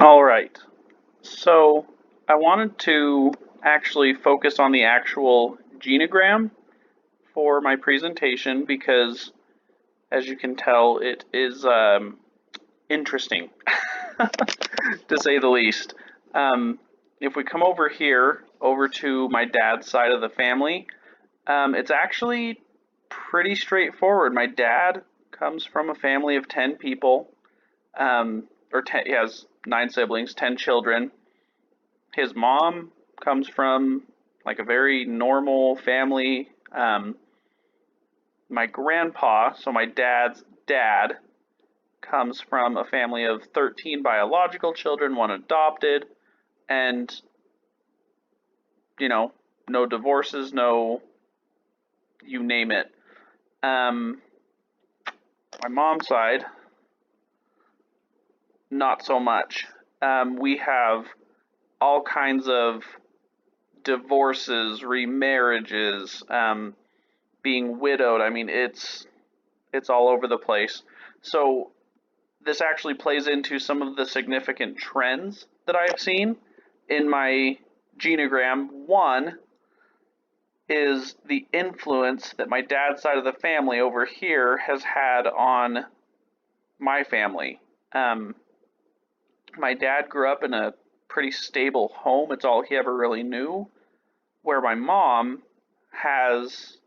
All right. So I wanted to actually focus on the actual genogram for my presentation because, as you can tell, it is interesting, to say the least. Um, if we come over here, over to my dad's side of the family, it's actually pretty straightforward. My dad comes from a family of 10 people, or 10, he has 9 siblings, 10 children. His mom comes from like a very normal family. My grandpa, so my dad's dad, comes from a family of 13 biological children, one adopted, and, you know, no divorces, no, you name it. My mom's side, not so much. We have all kinds of divorces, remarriages, being widowed. I mean, it's all over the place. So this actually plays into some of the significant trends that I have seen in my genogram. One is the influence that my dad's side of the family over here has had on my family. Um, my dad grew up in a pretty stable home. It's all he ever really knew. Where my mom has,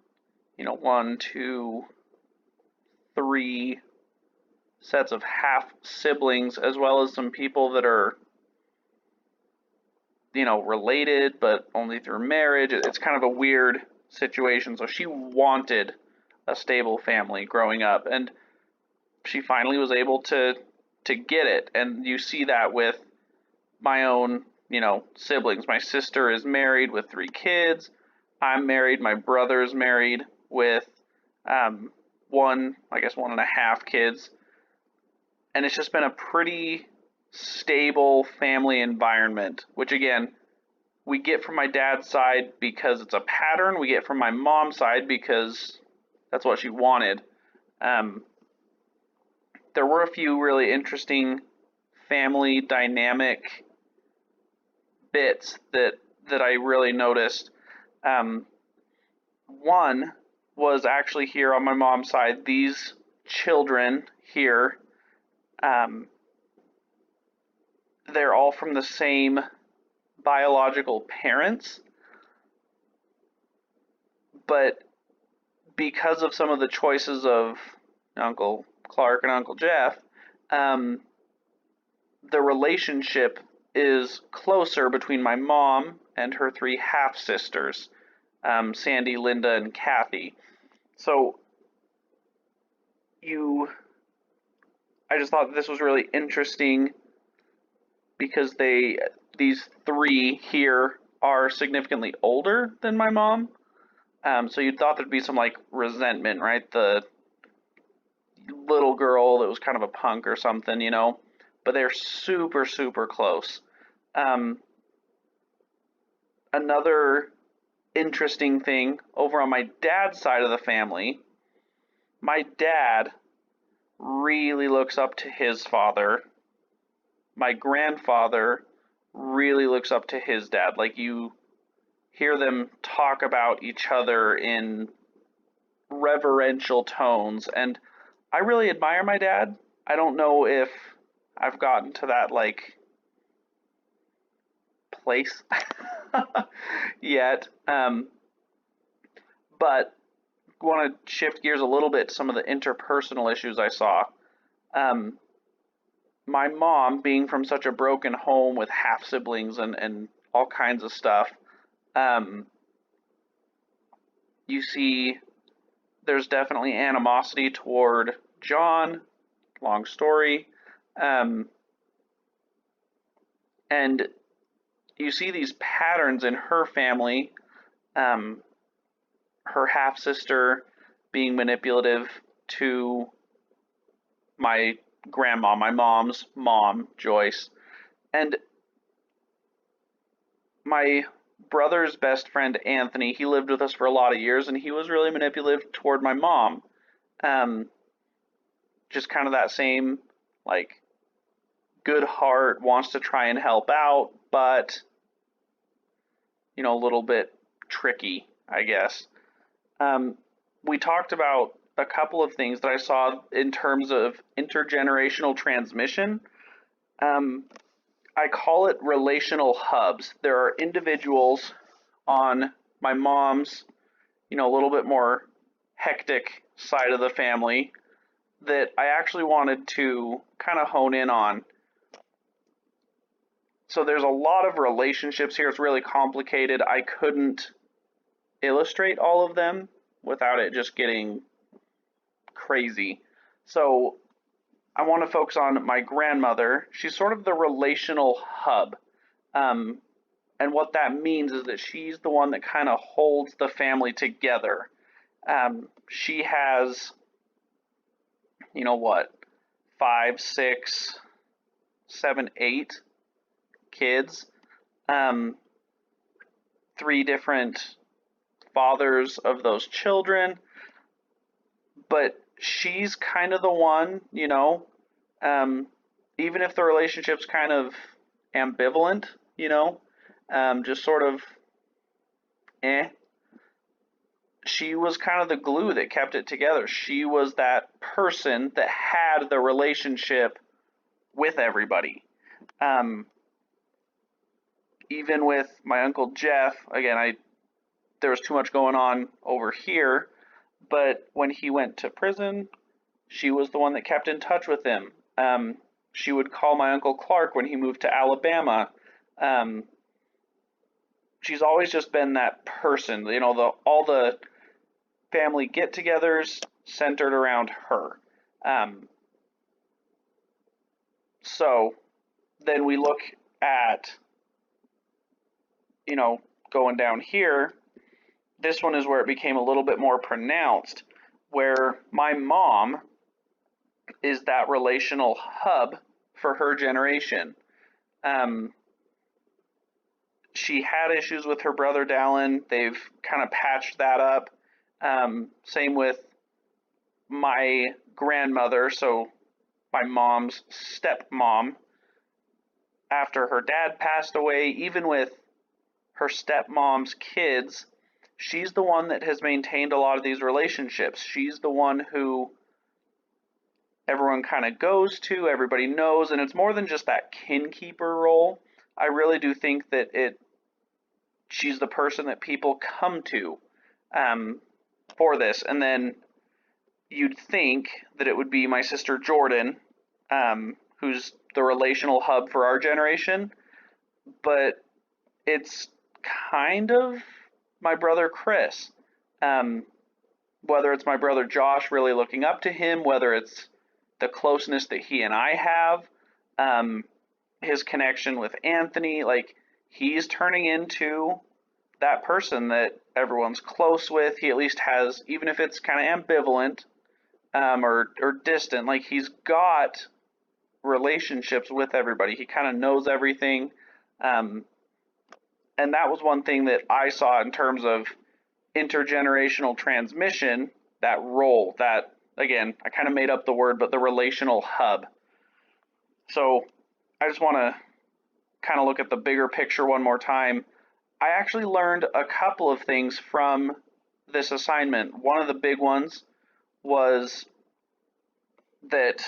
one, two, three sets of half siblings, as well as some people that are, related, but only through marriage. It's kind of a weird situation. So she wanted a stable family growing up, and she finally was able to get it. And you see that with my own, siblings. My sister is married with 3 kids. I'm married. My brother's married with one, I guess 1.5 kids. And it's just been a pretty stable family environment, which again, we get from my dad's side because it's a pattern. We get from my mom's side because that's what she wanted. Um, there were a few really interesting family dynamic bits that I really noticed. Um, One was actually here on my mom's side. These children here, um, they're all from the same biological parents, but because of some of the choices of Uncle Clark and Uncle Jeff, um, the relationship is closer between my mom and her 3 half sisters, Sandy, Linda, and Kathy. So I just thought this was really interesting because these 3 here are significantly older than my mom. So you'd thought there'd be some like resentment, right? The little girl that was kind of a punk or something, but they're super, super close. Um, Another interesting thing over on my dad's side of the family, my dad really looks up to his father. My grandfather really looks up to his dad. Like, you hear them talk about each other in reverential tones, and I really admire my dad. I don't know if I've gotten to that like place yet, but want to shift gears a little bit to some of the interpersonal issues I saw. Um, my mom, being from such a broken home with half siblings and all kinds of stuff, um, you see there's definitely animosity toward John. Long story. Um, and you see these patterns in her family. Um, her half sister being manipulative to my grandma, my mom's mom, Joyce, and my brother's best friend, Anthony. He lived with us for a lot of years, and he was really manipulative toward my mom. Um, just kind of that same, like, good heart, wants to try and help out, but, a little bit tricky, I guess. We talked about a couple of things that I saw in terms of intergenerational transmission. I call it relational hubs. There are individuals on my mom's, a little bit more hectic side of the family that I actually wanted to kind of hone in on. So there's a lot of relationships here. It's really complicated. I couldn't illustrate all of them without it just getting crazy. So I want to focus on my grandmother. She's sort of the relational hub. And what that means is that she's the one that kind of holds the family together. She has, 5, 6, 7, 8 kids, 3 different fathers of those children, but she's kind of the one, even if the relationship's kind of ambivalent, just sort of she was kind of the glue that kept it together. She was that person that had the relationship with everybody. Even with my Uncle Jeff, again, there was too much going on over here, but when he went to prison, she was the one that kept in touch with him. She would call my Uncle Clark when he moved to Alabama. She's always just been that person, all the family get-togethers centered around her. So then we look at, going down here, this one is where it became a little bit more pronounced, where my mom is that relational hub for her generation. She had issues with her brother Dallin. They've kind of patched that up. Same with my grandmother, so my mom's stepmom. After her dad passed away, even with her stepmom's kids, she's the one that has maintained a lot of these relationships. She's the one who everyone kind of goes to, everybody knows, and it's more than just that kin keeper role. I really do think that she's the person that people come to for this. And then you'd think that it would be my sister Jordan, who's the relational hub for our generation, but it's kind of my brother Chris. Whether it's my brother Josh really looking up to him, whether it's the closeness that he and I have, his connection with Anthony, he's turning into that person that everyone's close with. He at least has, even if it's kind of ambivalent or distant, he's got relationships with everybody. He kind of knows everything. And that was one thing that I saw in terms of intergenerational transmission, that role, that, again, I kind of made up the word, but the relational hub. So I just want to kind of look at the bigger picture one more time. I actually learned a couple of things from this assignment. One of the big ones was that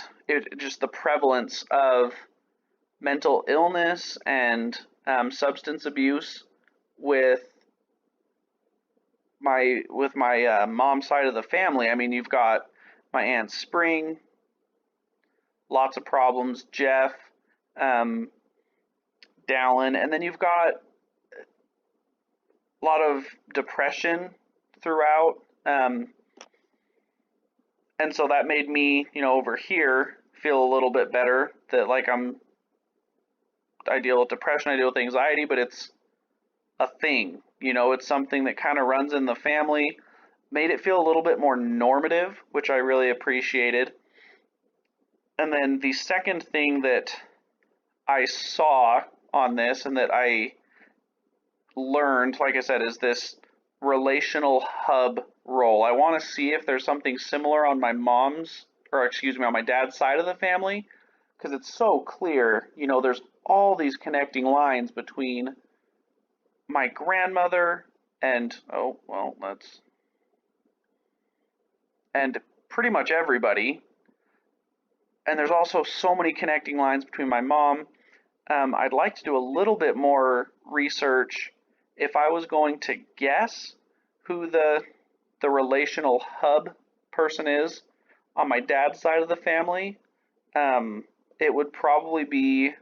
just the prevalence of mental illness and substance abuse with my mom's side of the family. I mean, you've got my Aunt Spring, lots of problems, Jeff, Dallin, and then you've got a lot of depression throughout. And so that made me, over here feel a little bit better that I deal with depression, I deal with anxiety, but it's a thing, it's something that kind of runs in the family. Made it feel a little bit more normative, which I really appreciated. And then the second thing that I saw on this and that I learned, like I said, is this relational hub role. I want to see if there's something similar on my on my dad's side of the family, because it's so clear. You know, there's all these connecting lines between my grandmother and, oh, well, that's, and pretty much everybody. And there's also so many connecting lines between my mom. I'd like to do a little bit more research if I was going to guess who the relational hub person is on my dad's side of the family. It would probably be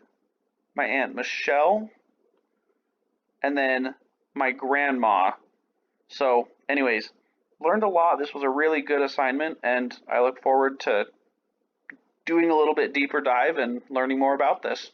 my Aunt Michelle and then my grandma. So, anyways, learned a lot. This was a really good assignment, and I look forward to doing a little bit deeper dive and learning more about this.